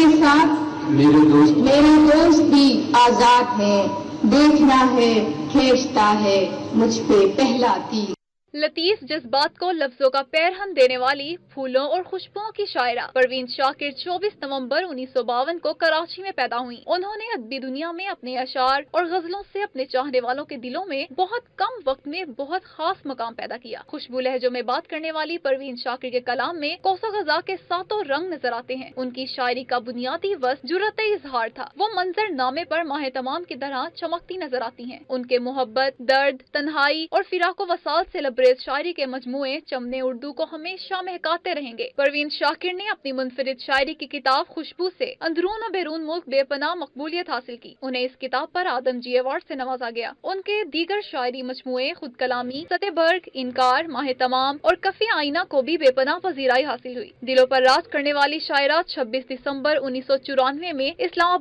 کے ساتھ میرے دوست بھی آزاد ہے، دیکھنا ہے کھینچتا ہے مجھ پہ پہلا تیر۔ لطیف جذبات کو لفظوں کا پیرہن دینے والی پھولوں اور خوشبوؤں کی شاعرہ پروین شاکر 24 نومبر 1952 کو کراچی میں پیدا ہوئی۔ انہوں نے ادبی دنیا میں اپنے اشعار اور غزلوں سے اپنے چاہنے والوں کے دلوں میں بہت کم وقت میں بہت خاص مقام پیدا کیا۔ خوشبو لہجوں میں بات کرنے والی پروین شاکر کے کلام میں کوس و غزہ کے ساتوں رنگ نظر آتے ہیں۔ ان کی شاعری کا بنیادی وصف جرأت اظہار تھا۔ وہ منظر نامے پر ماہ تمام کی طرح چمکتی نظر آتی ہیں۔ ان کے محبت، درد، تنہائی اور فراق و وصال سے لبریز شاعری کے مجموعے چمنے اردو کو ہمیشہ مہکاتے رہیں گے۔ پروین شاکر نے اپنی منفرد شاعری کی کتاب خوشبو سے اندرون و بیرون ملک بے پناہ مقبولیت حاصل کی۔ انہیں اس کتاب پر آدم جی ایوارڈ سے نوازا گیا۔ ان کے دیگر شاعری مجموعے خود کلامی، سطح برگ، انکار، ماہ تمام اور کفی آئینہ کو بھی بے پناہ پذیرائی حاصل ہوئی۔ دلوں پر راج کرنے والی شاعرہ 26 دسمبر 1994 میں اسلام